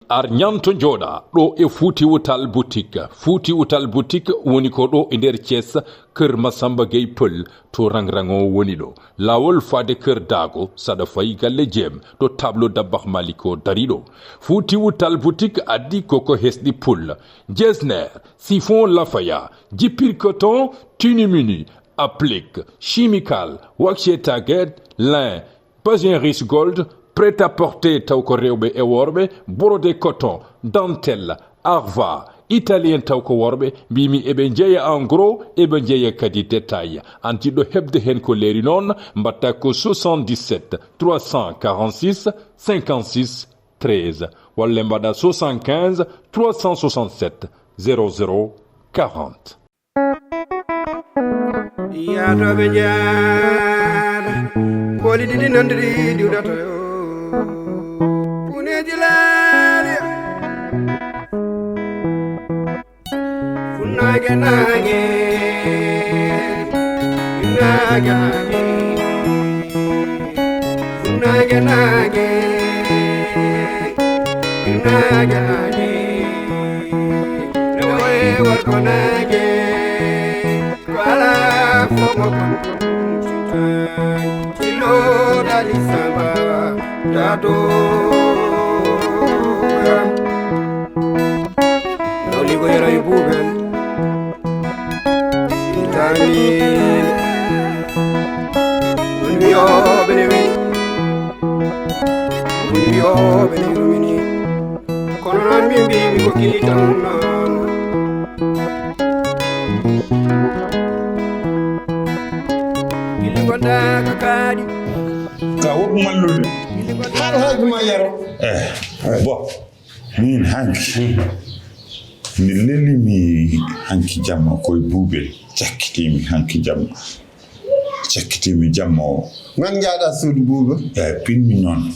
Arnyanto joda do e Futi Wutal boutique woni ko do e der Thiès keur Massamba Gueye Peul to rangrango woni do lawol fade keur dago sada fay galle jem to tableau dabakh maliko darido Futi Wutal boutique addi koko hesdi poul jesner siphon lafaya jipir coton tunimuni applique chimical waxé taguet lin Pageris Gold prêt-à-porter tawko rewbe e worbe brodé coton dentelle arva italien tawko worbe bimi ebe jeeya en gros ebe jeeya kadi détail antido hebde hen ko leri non mbatta ko 77 346 56 13 walla mbada 75 367 00 40 ya do be jaar ko li di nandiri diwdato Punejilale Funage nage Funage nage Funage nage Funage nage Nawe warko nage Kwala fomo kontum Kilo dali samba Dado Noligo yara ibubel Itani Unyo benewi Unyo benewi Kono na mimbi miko kilita unano Ilingo da kakadi Ka wop malul Har ma yaro bon min hanki mi leli mi hanki jamma koye buubel cakkitimi hanki jamma cakkitimi jamma o man jaada suudu buuba pinmi noon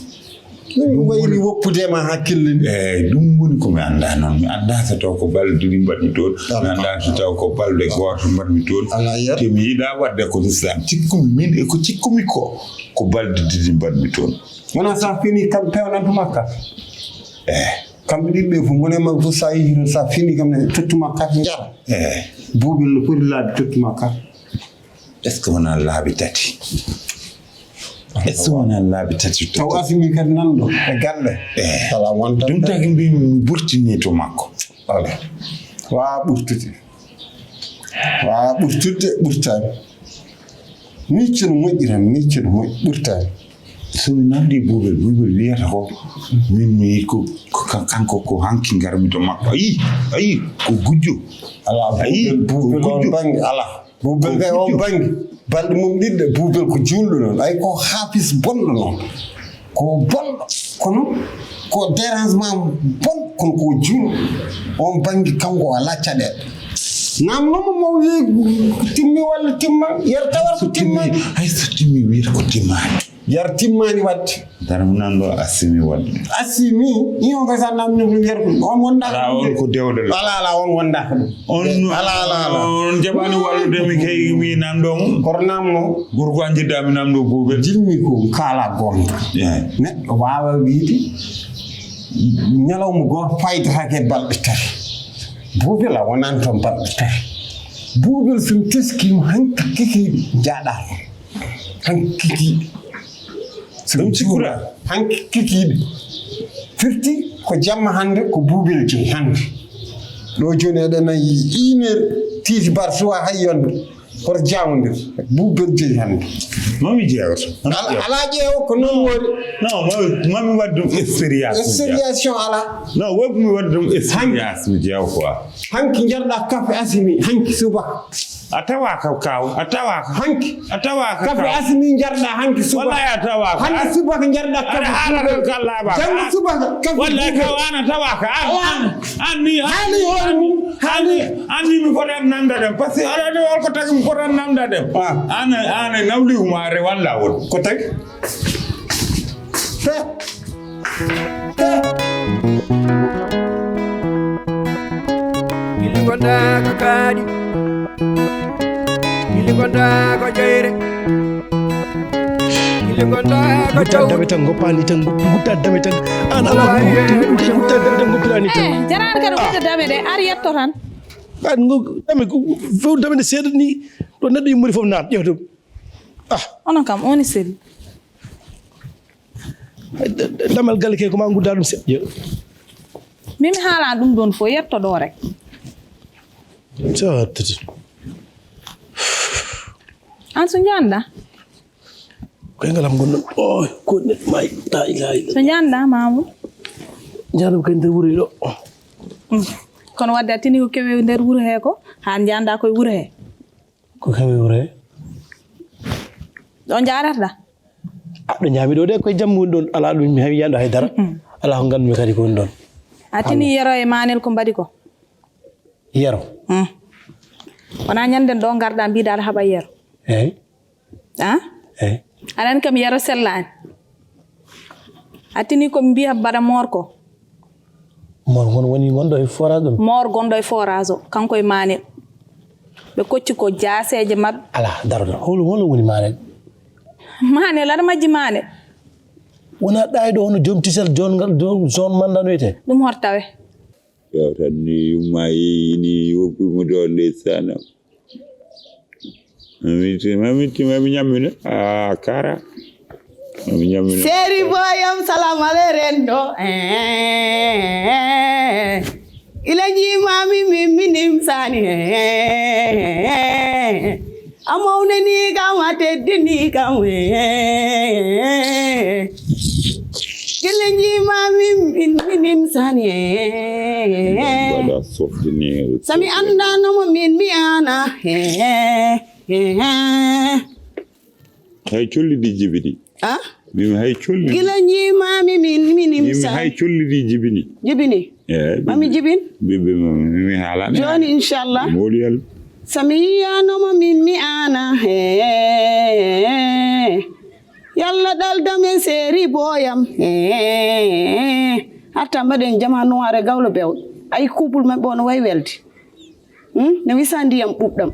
ɗum wayri woppudema hakkille ni ɗum woni komi annda noon mi annda so taw ko balɗe ɗiɗi mbaɗmi toon mi annda so taw ko balɗe gooto mbaɗmi toon te mi yiɗa wadde ko l'islam cikkumi min e ko cikkumi ko balɗe ɗiɗi mbaɗmi toon wona sa fini kam pewnanto makka kamɓe ɗiɗɓe fof gonema fof sa yihino sa fini kam ne tottuma kate jara buuɓel no foti laabi tottuma kate est ce que wona laabi tati est ce que wona laabi tati taw asimi kadi nanɗo e galle ala wonta ɗum tagi mbimi mi ɓurtini to makko ala wawa ɓurtude ɓurtani micco no moƴƴi tan micco no moƴƴi ɓurtani somi nandi buubel wiyata ko min mi ko kanko ko hanki garmi to makko ayi ko gujjo ala buubel on bangi ala buubel kay on bangi balɗe mum ɗiɗɗe buubel ko julɗo noon ay ko haafis bonɗo noon ko bonɗo kono ko dérangement bon kono ko julɗo on bangi kanko ala caɗeɗe nam noon mo wi timmi walla timma yer tawar ko timmani hay so timmi wiyata ko timmani yar timmani wadde dara nan ɗo asimi wadde asimi ion ka sa namni ɗum yer ɗum on wonda ala on ko dewdel ala on wonda on ala on jaɓani wallude mi kay mi namɗo mum koto namno gorko an jiddami namɗo buubel jilmi ko kala gonga neɗɗo wawa wiide ñalawma goto faydetake balɗe tati buubel a wonani toon balɗe tati buubel somi teskima hanki kikiɗe jaaɗa hanki kikiɗe ɗum cikkuɗa hanki kikiɗe firti ko jamma hande ko buubel jeeyi hande ɗo joni eɗen nayi 1 heure tiiti bar suwa hay yonde koto jawdir buubel jeeyi hande mami jeewata ala ƴeewo ko noon woodi non mami wadde ɗum expérience ala non woɓmi wadde ɗum expérience mi jeewa quoi hanki jarɗa kafe asimi hanki subaka a tawa ka kaw a tawa ka hanki a tawa ka kafe asimi jarɗa hanki subaka wallahi a tawa ka hanki subaka jarɗa kafe ala kala ba jango subaka kafe wallahi ka ana tawa ka anni mi fotan namda dem parce que ala wol ko tagi mi fotan namda dem ana nawli umare walla won ko tagi ili gonda ko kadi ili gonda ko jeyre gutta dame tan goppani tan gutta dame tan an ala gutta dame tan goppirani tan jaran kado gutta dame de ar yetto tan an dame few dame de seeda ni to neddo yimuri fof naat ƴewto onon kam oni sel damal galle ke ko ma gudda dum seƴƴe min haala dum don fo yetto do rek so an so janda ko ngalam gonnon ko net may ta ilaha illa so janda mamu jandum kay nder wuri do kono wadda tini ko kewe nder wuro he ko han janda koy wuro he ko kewe wuro he don jarata do nyami do de koy jammu don ala dum mi hawi yando haydara ala ko ganmi kadi ko don atini yero e manel ko mbadi ko yero wana nyanden do garda bi dal haba yero anan kam yero sellan atini ko mbiya bada mor ko mor won woni gondo e forage mor gondo e forage kanko e manel be kocci ko jaaseje mab ala dardo holo woni manel manel ada majji manel wona daydo hono jom tisel jongal zone mandanoyte dum hortawe yo tan ni mayi ni wopi mo do lesana mami nyamina kara mami nyamina seri boyam salam ale rendo ilaji mami minim sani amawne ni gamate dini kamwe ilaji mami minim sani wala sofdini sami anda no min mi ana hay colli di jibini bimi hay colli gila mami minim sani hay colli di jibini mami jibin bibi mi hala joni inshallah moliyal sami ano min mi ana yalla dal dame seri boyam hatta maden jama noire gawlo bew ay couple me bono way welti ne wisandi yam buddam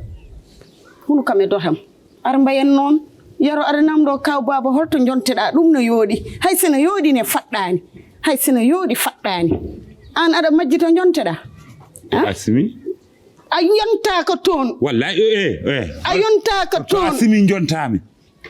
hunu kame dotam ar mbayen non yaro ar namdo kaw baba holto jonteda dum no yodi hay sene yodi ne faddani hay sene yodi faddani an ada majjito jonteda asimi ayonta ko ton wallahi ayonta ko ton asimi jontami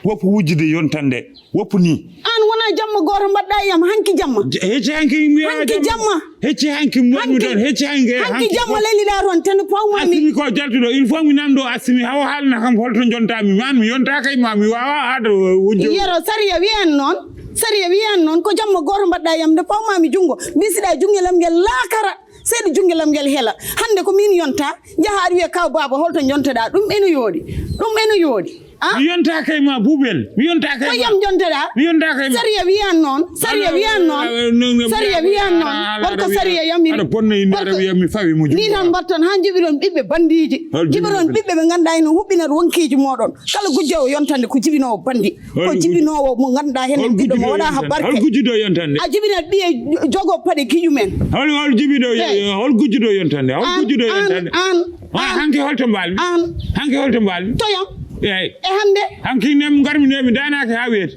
wopu wujide yontande wopu ni an wona jamma goto mbadda yam hanki jamma hecci hanki mi hanki jamma hecci hanki mi don hecci hanki jamma leli da ron tan pawma mi asimi ko jaltudo il faut mi namdo asimi hawo halna kam holto jontami man mi yonta kay ma mi wawa hado wujjo yero sariya wi'an non ko jamma goto mbadda yam de pawma mi jungo bisida jungelam gel lakara sedi jungelam gel hela hande ko min yonta jahaari wi kaw baba holto jontada dum eno yodi mi yonta kay ma bubel mi yonta kay ko yam jontada mi yonta kay sariya wi'an non wonko sariya yami ada ponno indara wi mi fawi mo ni tan batton han jibiron bibbe bandiji jibiron bibbe be ganda eno hubbina wonkiji modon kala gujjowo yontande ko jibinowo bandi ko jibinowo mo ganda hen biddo mo wada ha barke hol gujjudo yontande a jibina biye jogo pade kijumen hol jibido hol gujjudo yontande hanki holto balmi hanki holto balmi toyam hande hanki nem garmi nemi danaka ha wet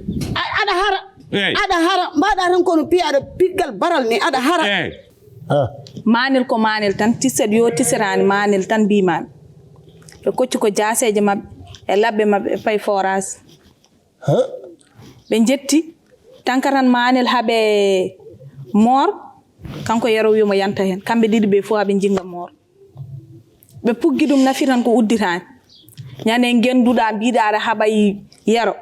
ada hara mbada tan kono piyaade piggal baral ni ada hara manel ko manel tan tiset yo tisirani manel tan bi man be kocci ko jaaseje mabbe e labbe mabbe pay forage be jetti tankaran manel habe mor kanko yero wiimo yanta hen kambe didi be fo habe jinga mor be puggidum nafiran ko udditani nyane genduda biidaade habay yero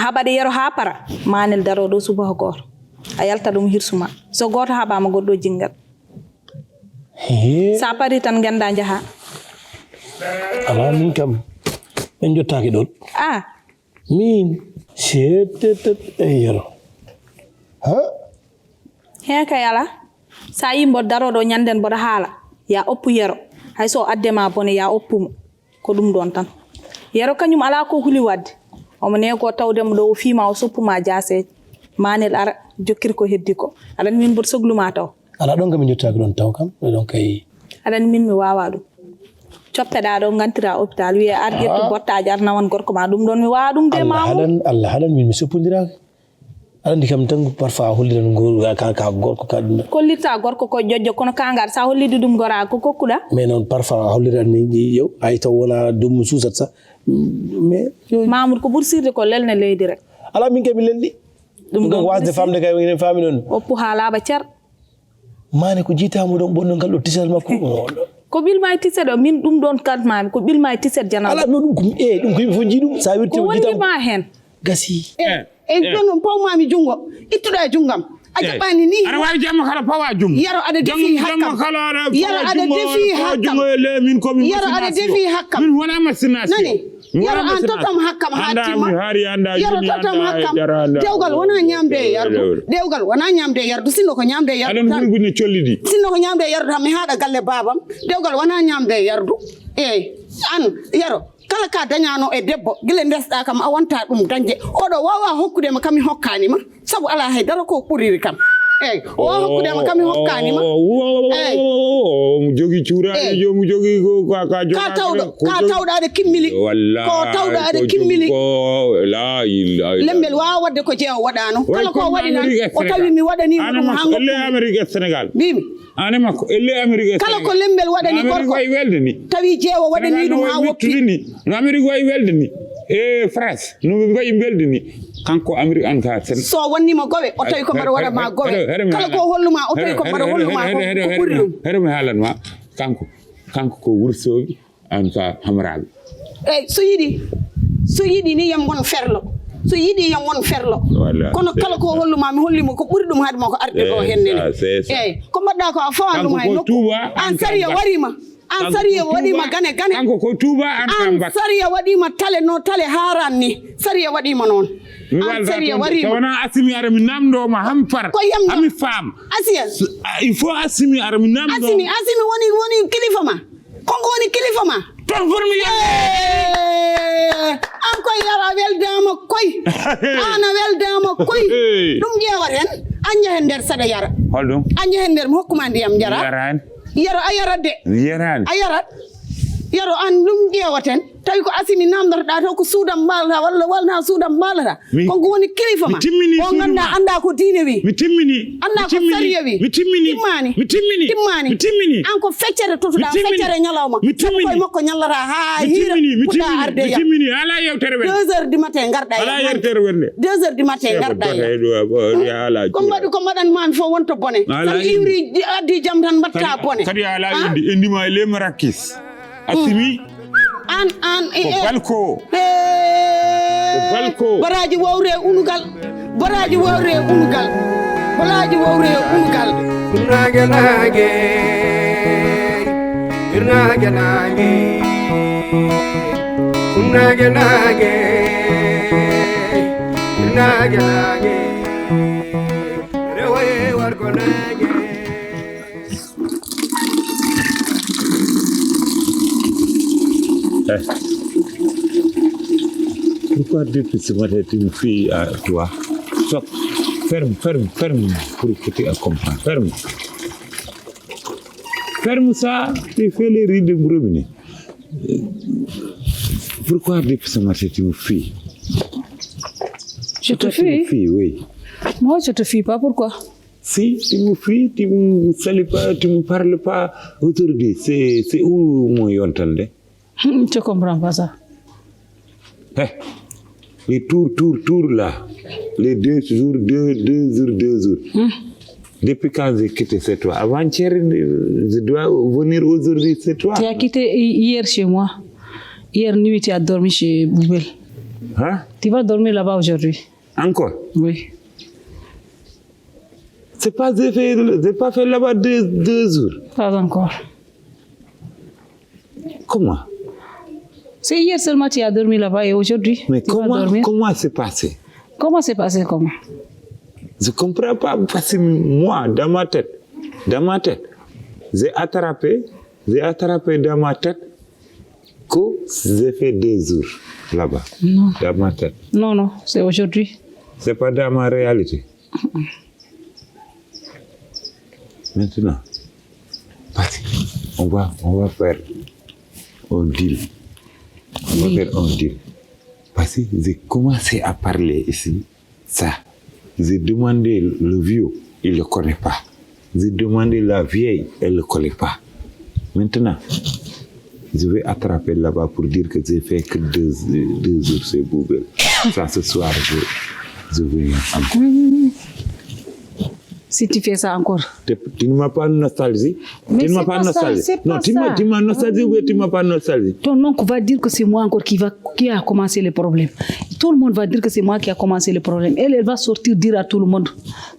habade yero ha para manel daro do suba goto a yalta dum hirsuma so goto haba ma goddo jingal sa pari tan ganda jaha ala min kam en jottaaki don min seetet e yero heka yala sa yimbo daro do nyanden bodo hala ya oppu yero hay so addema bone ya oppumo ko dum don tan yero kanyum ala ko huli wadde o mo ne ko tawdem do fiima o soppuma jaase manel ara jokkir ko heddi ko adan min bot sogluma taw ala don kam jottaaki don taw kam don kay adan min mi wawa dum coppeɗa ɗo gantira hôpital wiye argettu bottaji arnawan gorko ma ɗum ɗon mi wawa ɗum de mamu Allah halan min mi suppodiraka alandi kam tan parfois holliran ka gorko ka ɗum kollirta gorko ko jojo kono kangar sa hollidi ɗum gora ko kokkuɗa mais noon parfois holliran ni yow ay taw wona dum susat sa mais mamoudou ko ɓuuri sirde ko lelne leydi rek ala min kay mi lelni ɗum ɗon wasde famde kay enen faami noon oppu ha laaɓa cer mane ko jiitamo ɗon ɓonno ngal ɗo tisal makko ko ɓilma e tiset o min ɗum ɗon kalmami ko ɓilma e tiset janal ala no ɗum ko ɗum ko yimɓe fof jiiɗum sa wirti ko wonima hen gasi jonon pawmami jungo ittuɗa junggam a jaɓani ni aɗa wawi jamma kala pawa jungo yaro aɗa defi hakkam yaro aɗa defi hakkam yaro aɗa defi hakkam min wona masinasi nani yaro an totam hakkam hatima yaro totam hakkam dewgal wona ñamde e yardu dewgal wona ñamde e yardu sinno ko ñamde e yardu tan aɗa collidi sinno ko ñamde e yardu tan mi haɗa galle babam dewgal wona ñamde e yardu eyyi an yaro kala ka dañano e debbo gile ndesɗa kam a wonta ɗum dañde oɗo wawa hokkudema kami hokkanima saabu ala haydara ko ɓuriri kam eyyi o wawa hokkudema kami hokkanima mo jogui cuuraɗe jomu jogui ka tawɗade kimmili ko tawɗade kimmili lembel wawa wadde ko jeewo waɗano kala ko waɗi tan o tawi mi waɗanimo ɗum hango elle Amérique et Sénégal mbimi ane makko elle Amérique kala ko lembel waɗani gorko wayi welde ni tawi jeewo waɗani ɗum ha woppi ni no Amérique wayi welde ni e France no mbayi belde ni kanko Amérique an ka sen so wonnimo gowe o tawi ko mbaɗa waɗa ma gowe kala ko holluma o tawi ko mbaɗa holluma ko ɓuri ɗum hermi haalanma kanko ko wursogi an ka hamraɓe eyyi so yiɗi ni yam won ferlo so yiɗi yam won ferlo kono kala ko holluma mi hollimo ko ɓuri ɗum haadema ko arde ɗo hennene eyyi ko mbaɗɗa ko a fawan ɗum hay nokku an sariya warima an sariya waɗima gane kanko ko tuuba an sariya waɗima tale no tale haran ni sariya waɗima noon an sariya warima wona asimi ara mi namdoma hampar hami faam asiya il faut asimi ara mi namdo asimi woni kilifa ma konko woni kilifa ma ton formi an koy yara weldama koy ana weldama koy ɗum ƴewat hen an jahen nder saɗa yara holɗum an jahen nder mi hokkuma ndiyam jara yaro a yarat de yarani a yarat yaro an ɗum ƴewaten tawi ko asimi namdotoɗa to ko suudam mbalata walla walna suudam mbalata konko woni kilifa ma o ganda anda ko diine wi mi timmini anda ko sariya wi mi timmini timmani an ko feccere totoɗa feccere ñalawma koye makko ñallata ha hiira puɗɗa arde mi timmini ala yewtere welde 2 heures du matin garɗa ala yewtere welde 2 heures du matin garɗa ko mbaɗi ko mbaɗanmami fof wonto bone tan iwri addi jaam tan mbatta bone kadi ala indi endima e lema rakkis asimi an ko balko baraji wawre unugal baraji wawre unugal baraji wawre unugal nage nage nage nage nage nage nage nage rewe warko nage Pourquoi depuis ce matin tu me fais à toi? Stop. Ferme pour que tu comprennes. Ferme ça, tu fais les rides de robinet. Pourquoi depuis ce matin tu me fuis? Je te fuis? Oui. Moi, je te fuis pas, pourquoi? Si, tu me fuis, tu me salues pas, tu me parles pas aujourd'hui. C'est où mon yontalde? Je comprends pas ça. Les tours là, les 2 jours. Depuis quand j'ai quitté, c'est toi. Avant-hier, je dois venir aujourd'hui, c'est toi. Tu as quitté hier chez moi. Hier nuit, tu as dormi chez Boubel. Hein? Tu vas dormir là-bas aujourd'hui. Encore? Oui. J'ai pas fait là-bas 2 jours. Pas encore. Comment? C'est hier seulement tu as dormi là-bas et aujourd'hui mais tu vas dormir. Comment c'est passé? Comment c'est passé comment? Je comprends pas parce que moi, dans ma tête, j'ai attrapé dans ma tête que j'ai fait 2 jours là-bas. Non. Dans ma tête. Non, c'est aujourd'hui. C'est pas dans ma réalité. Maintenant, on va faire on deal. On va faire un deal. Parce que j'ai commencé à parler ici, ça. J'ai demandé le vieux, il ne le connaît pas. J'ai demandé la vieille, elle ne le connaît pas. Maintenant, je vais attraper là-bas pour dire que j'ai fait que 2 jours chez Boubel. Ça, ce soir, je vais encore. Si tu fais ça encore. Tu ne m'as pas nostalgie. Mais tu ne m'as pas nostalgie. Non, tu m'as nostalgie ou tu ne m'as pas nostalgie. Ton oncle va dire que c'est moi encore qui a commencé le problème. Tout le monde va dire que c'est moi qui a commencé le problème. Elle va sortir dire à tout le monde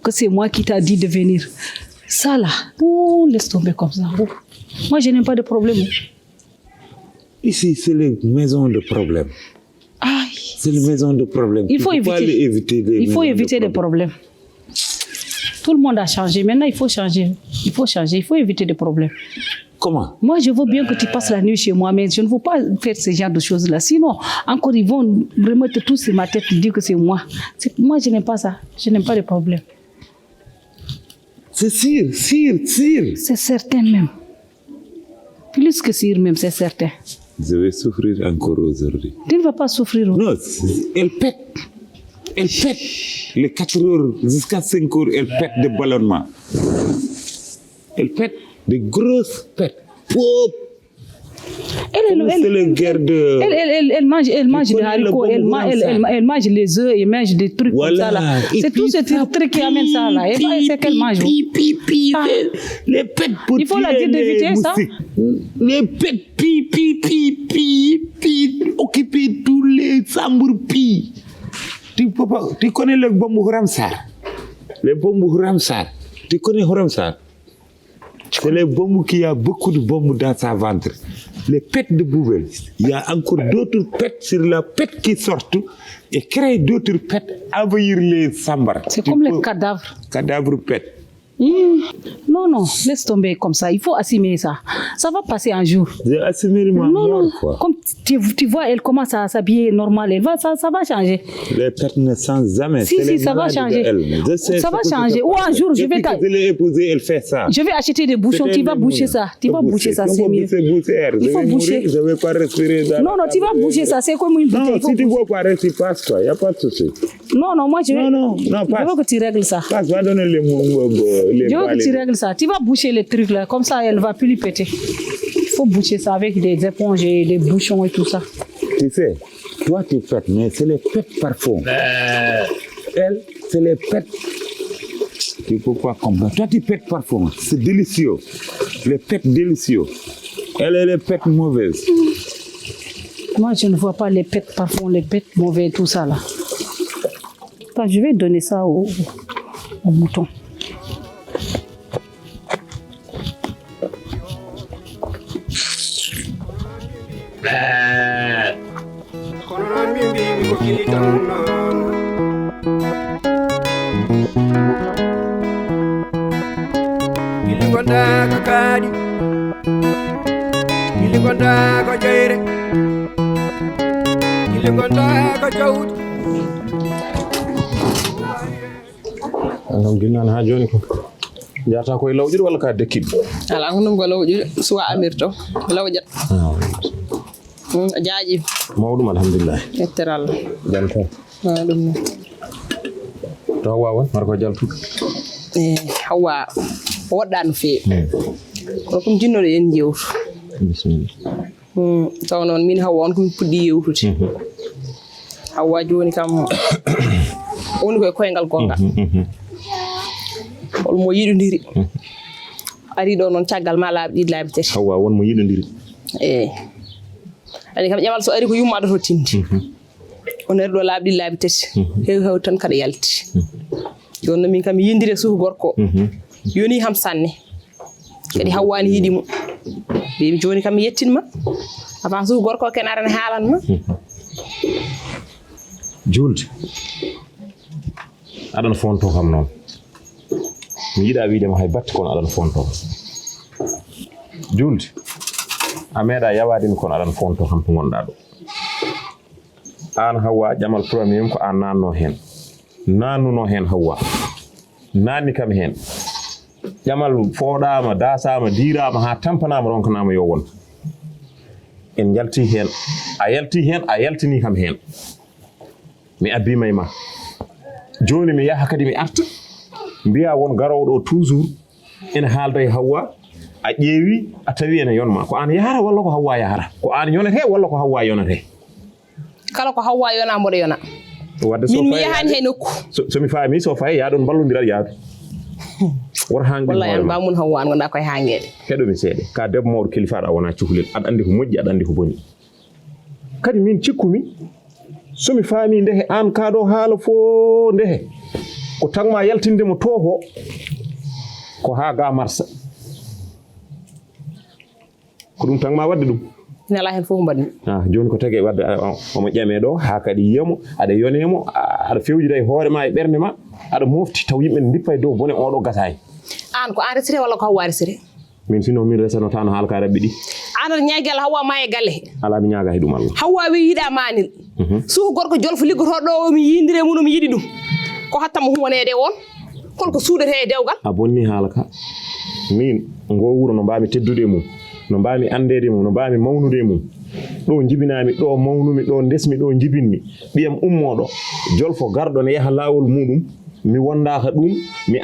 que c'est moi qui t'a dit de venir. Ça là, laisse tomber comme ça. Moi, je n'ai pas de problème. Ici, c'est la maison de problème. Aïe. C'est la maison de problème. Il faut éviter les problèmes. Tout le monde a changé. Maintenant, il faut changer. Il faut éviter des problèmes. Comment? Moi, je veux bien que tu passes la nuit chez moi, mais je ne veux pas faire ce genre de choses-là. Sinon, encore, ils vont remettre tout sur ma tête et dire que c'est moi. Moi, je n'aime pas ça. Je n'aime pas les problèmes. C'est sûr. C'est certain même. Plus que sûr même, c'est certain. Je vais souffrir encore aujourd'hui. Tu ne vas pas souffrir. Non, elle pète. Les 4 heures jusqu'à 5 heures, elle pète de ballonnement. Elle pète de grosses pètes. Pop. Elle mange des haricots, elle mange les œufs, elle mange des trucs comme ça là. C'est tout ce truc qui amène ça là. Et c'est qu'elle mange. Les pètes pour il faut la dire d'éviter ça. Les pètes occuper tous les sambours pi. Tu connais le bambou Ramsar? Le bambou Ramsar. Tu connais Ramsar? C'est le bambou qui a beaucoup de bambou dans sa ventre. Les pets de Boubel. Il y a encore d'autres pets sur la pète qui sortent et créent d'autres pets, envahir les sambars. C'est comme les cadavres. Cadavres pets. Non, laisse tomber comme ça. Il faut assumer ça. Ça va passer un jour. J'ai assumé ma mort, quoi. Comme tu vois, elle commence à s'habiller normal. Ça va changer. Les pets ne changent jamais. Si, ça va changer. Ça va changer. Ou un jour, je l'ai épousée, elle fait ça. Je vais acheter des bouchons. Tu vas boucher ça. Tu vas boucher ça, c'est mieux. Il faut boucher. Je ne vais pas respirer. Non, tu vas boucher ça. C'est comme une bouteille. Non, si tu ne vois pas rester, passe-toi. Il n'y a pas de souci. Non, moi, je vais. Non, passe. Je veux que tu règles ça. Passe, va donner les mots. Je veux que tu règles ça. Tu vas boucher les trucs là. Comme ça, elle ne va plus lui péter. Il faut boucher ça avec des éponges et des bouchons et tout ça. Tu sais, toi tu pètes, mais c'est les pètes parfum. Elle, c'est les pètes. Tu ne peux pas comprendre. Toi tu pètes parfum. C'est délicieux. Les pètes délicieux. Elle est les pètes mauvaises. Moi, je ne vois pas les pètes parfum, les pètes mauvais, tout ça là. Enfin, je vais donner ça au mouton. Ilingonda kakadi, ilingonda kajaire, ilingonda kajauti. Alhamdulillah ha joni ko jata koye lawƴude walla ka dekkiɗo ala ko ɗum ko lawƴude suwa amir taw lawƴat jaaƴi mawɗum alhamdulillah yettere Allah jam tan ɗum to wawan mara ko jaltuɗo Hawa woɗɗa no feewi kono komi jinnoɗo en jewtu bisimilla taw noon min Hawa on komi puɗɗi yewtude Hawa joni kam woni koye koyngal gongal holmo yiɗodiri ari ɗo noon caggal ma laaɓi ɗiɗi laaɓi tati Hawa wonmo yiɗodiri eyi ani kam ƴamal so ari ko yummaɗo to tindi on ari ɗo laaɓi ɗiɗi laaɓi tati hew tan kaɗa yalti joni noon min kam mi yindiri suhu gorko yoni ham sanne kadi Hawwani yiɗimo mbimi joni kam mi yettinma avant suhu gorko ken arane haalanma julde aɗana fonto kam noon mi yiɗa wiidema hay batte kono aɗana fonto julde a meeɗa yawadimi kono aɗana fonto kam to gonɗa ɗo an Hawa ƴamal premier ko an nanno hen nannuno hen Hawa nanni kam hen ƴamal fooɗama dasama dirama ha tampanama ronkanama yo won en jalti hen a yaltini kam hen mi abbima e ma joni mi yaha kadi mi arta mbiya won garowo toujours ene haalda e Hawwa a ƴeewi a tawi ene yonma ko an yahara walla ko Hawwa yahara ko an yonete walla ko Hawwa yonete kala ko Hawwa yona mboɗo yona wadde min mi yahani he nokku so mi faami so fayi yaɗon ballodiral yaadu war hangi wallahi an bamun Hawwa an gonɗa koye hangede heɗomi seeɗe ka debbo mawɗo kilifaɗo a wona cukalel aɗa andi ko moƴƴi aɗa andi ko boni kadi min cikkumi somi faami ndehe an kaɗo haala fo ndehe ko tagma yaltindemo toho ko ha ga marsa ko ɗum tagma wadde ɗum nala hen fof mbaɗmi joni ko tagi wadde omo ƴame ɗo ha kadi yiyamo aɗa yonemo aɗa fewjida e hoore ma e ɓernde ma aɗa mofti taw yimɓe ne dippa e dow bone oɗo gasani an ko an resete walla ko Hawwa resete min sino min resano tan haala ka rabɓe ɗi an aɗa ñaagi Allah Hawwa ma e galle he ala mi ñaaga he ɗum Allah Hawwa wi yiɗa manil suhu gorko jolfo liggotoɗo ɗo omi yindire mum omi yiɗi ɗum ko hattamo humanede on holko suudete e dewgal a bonni haala ka min ngo wuro no mbami teddude mum no mbami andede mum no mbami mawnude mum ɗo jibinami ɗo mawnumi ɗo ndesmi ɗo jibinmi ɓiyam ummoɗo jolfo garɗo ne yaha lawol muɗum mi wondaka ɗum mi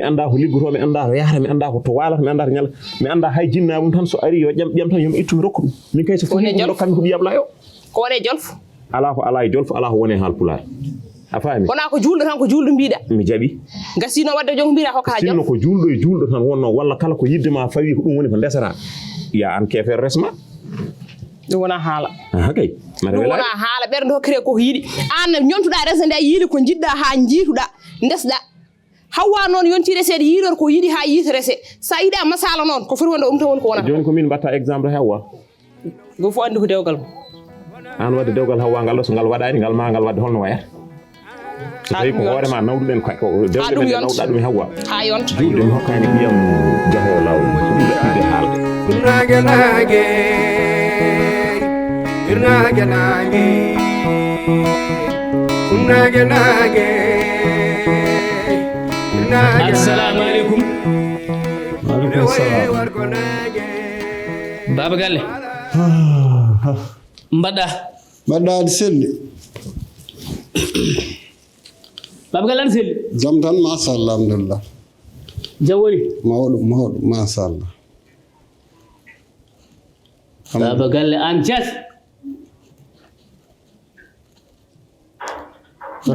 anda ko liggoto mi anda to yahata mi anda ko to walata mi anda to ñala mi anda hay jinnamum tan so ari yo ƴam tan yomi ittu mi rokka ɗum min kay so foti ɗo kammi ko ɓiyabla yo ko wone jolfo ala ko ala e jolfo ala ko wone haal pular a faami wona ko julɗo tan ko julɗo mbiɗa mi jaɓi gasino wadde jom mbiɗa hokka jam sino ko julɗo e julɗo tan wonno walla kala ko yiddema fawi ko ɗum woni ko ndesata ya an kefer resma ɗum wona haala kay ɗum wona haala ɓernde hokkire koko yiɗi an ñontuɗa rese nde a yiili ko jiɗɗa ha jiituɗa ndesɗa Hawwa noon yonti resede yiidor ko yiɗi ha yiita rese sa yiɗa masala noon ko foti wonde ɗum tan woni ko wonata joni ko min mbatta exemple Hawwa go fof andi ko dewgal mum an wadde dewgal Hawwa ngal ɗo so ngal waɗani ngal ma ngal wadde holno wayata so tawi ko hoorema nawduɗen ko dewgal men nawɗa ɗum e Hawwa ha yonta julde mi hokkani ɓiyam jaho lawol ɗuɗɗude haalde nage assalamu alaikum Waalaikum salam baba galle mbaɗɗa aɗa selli baba galle aɗa selli jam tan machallah alhamdulillah jam woni mawɗo machallah baba galle an jas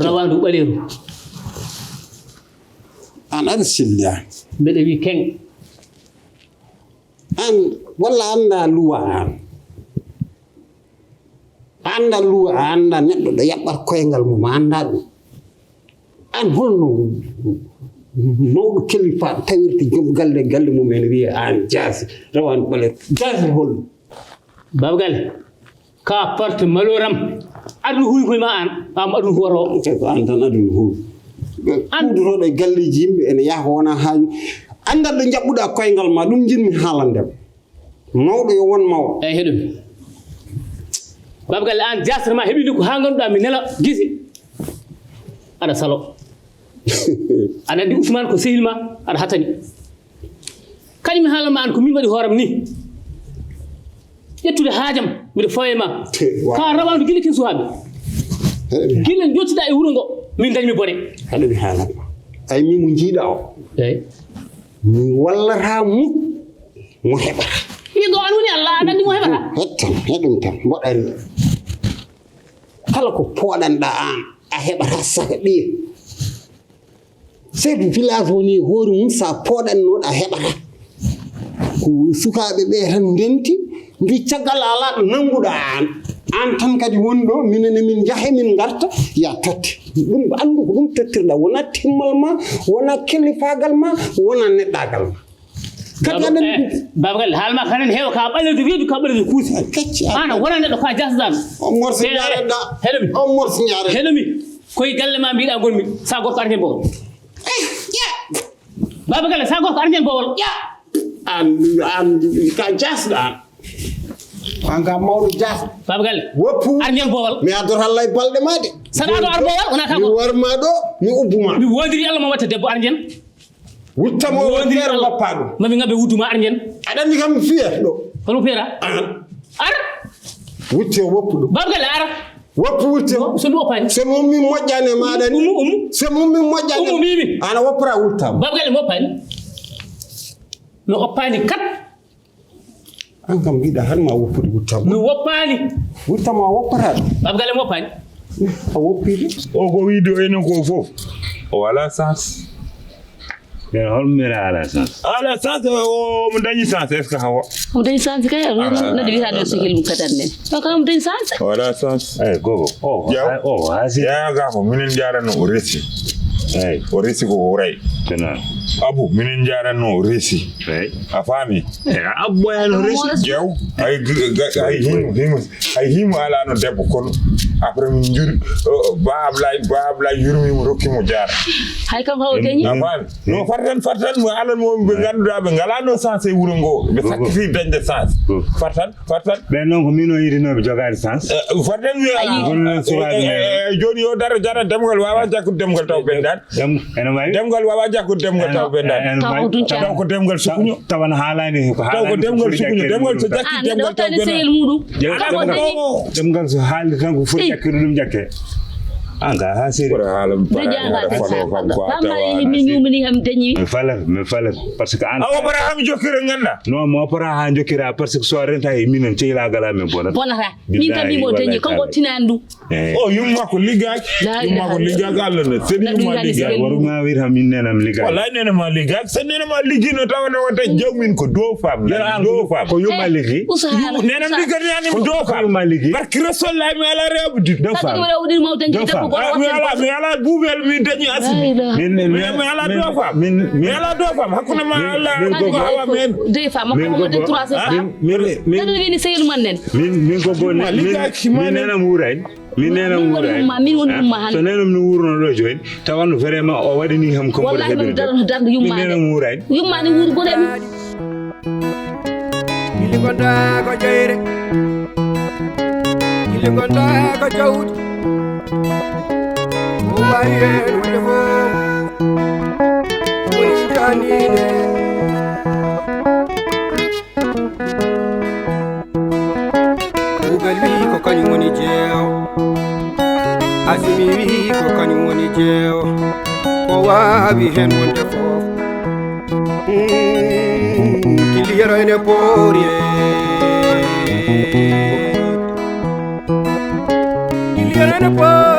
rawandu ɓaleeru an aɗa selli an mbeɗa wi keng an walla anda luwa an anda luwa a anda neɗɗo ɗo yaɓɓat koyngal mum a anda ɗum an holno mawɗo kilifa tawirta joom galle mum en wiya an jaasi rawandu ɓaleeru jaasi holno baba galle ka porte maloram aɗum huwi koye ma an am aɗum huwoto an tan aɗum huwi kuudotoɗo e galleji yimɓe ene yaha wona ha andat ɗo jaɓɓuɗa koyngal ma ɗum jinmi haalandema mawɗo yo won mawɗo eyyi heɗumi baba galle an jasre ma heɓini ko ha ganduɗa mi nela guise aɗa salo aɗa andi Ousmane ko sehil ma aɗa hatani kañum mi haalanma an ko min waɗi hooram ni ƴettude haajam mbiɗa fawe ma ka rawandu guila kin suwaɓe guila jottiɗa e wuuro ngo min dañmi bone haɗumi haalanma ay min mo jiiɗa o eyyi mi wallata mukk mo heɓata yigo an woni Allah aɗa andi mo heɓata heɗum tan mboɗani kala ko pooɗanɗa an a heɓata saka ɓiya seydo village woni hoore mum sa pooɗannoɗo a heɓata ko sukaɓe ɓe tan ndenti mbi caggal ala ɗo nanguɗa an tan kadi woni ɗo minene min jaahe min garta ya totte ɗum andu ko ɗum tottirɗa wona timmal ma wona kilifagal ma wona neɗɗagal ma kadi aɗa baba galle haalma kanen heewa ka ɓaledu weedu ka ɓaledu kuusi an wona neɗɗo ka jasdano on morsi jareɗa heɗomi on morsi jareɗa heɗomi koye galle ma mbiɗa gonmi sa gorko arten bowol baba galle sa gorko arten bowol an ka jasɗa an ka mawɗo jas baba galle woppu arten bowol mi addota Allah e balɗe ma de saɗa ɗo ar bowol wona mi warma ɗo mi ubbuma mi wodiri Allah mo watta debbo arjen wuttamo wodiri Allah bappa ɗum mami ngaɓe wudduma arjen aɗa andi kam mi fiyat ɗo hono fiyata ara wutte woppuɗo babgal ara woppu wutte so mi woppani so mum min moƴƴani maɗa ni so mum min moƴƴani mimi ana woppora wurtama babgal mi woppani mi woppani kat an kam giɗa han ma woppude wurtama mi woppani wurtama a woppata ɗum babgal mi woppani a woppide o ko wiide o enen ko fof o wala sens mais holmira ala sens o mo dañi sens est ce que hawa mo dañi sens kay no de wita do sikil mum katan nen to kam dañi sens wala sens gogo o hasi ya ga ko minen jarano o resi o resi ko ray tena abu minen jarano o resi a fami abbo yano resi jew ay himu ala no debbo kono après min juri babla yurmi mo rokki mo jaar hay kam hawo teñi no fartan mo alan mo be ganduda be ngala no sens e wuro ngo be sacrifice dañde sens fartan be non ko mino yidino be jogade sens fartan mi ala joni yo dara jara demgal wawa jakku demgal taw bendan demgal wawa jakku demgal taw bendan taw ko demgal sukuño tawan halani ko taw ko demgal sukuño demgal so jakki demgal taw bendan demgal so halde tan ko foti jakkiru dum jakke anga ha seri halam mi ñumini ham dañi me falar parce que an aw bara am jokira nganda non mo para ha jokira parce que so renta e minen ceyla gala men bonata min kam mi mo dañi kanko tinandu o yumma ko liggaak Allah ne sedi yumma liggaak waru ma wir ham min nenam liggaak wallahi nenama liggaak se nenama liggino tawne wonta jawmin ko do fam ko yumma liggi nenam liggani ani do fam yumma liggi barki rasulullah mi ala rebu do fam mi ala bubel mi dañi asimi mi ala do fam mi ala do fam hakuna ma ala ko hawa men de fam ko mo de 300 min ni seyel man nen min ko go min nenam wuray min nenam wuray min won dum ma han so nenam no wurno do joyin tawan vraiment o wadi ni ham ko mo wallahi dar yumma min nenam wuray yumma ni wur godem ili gonda ko jeyre ili gonda ko jawdi o waye wonde fo woni janine ugal wi ko kañum woni jeew asimi wi ko kañum woni jeew ko waawi hen wonde fof kiliyero ene poori kiliyero ene poori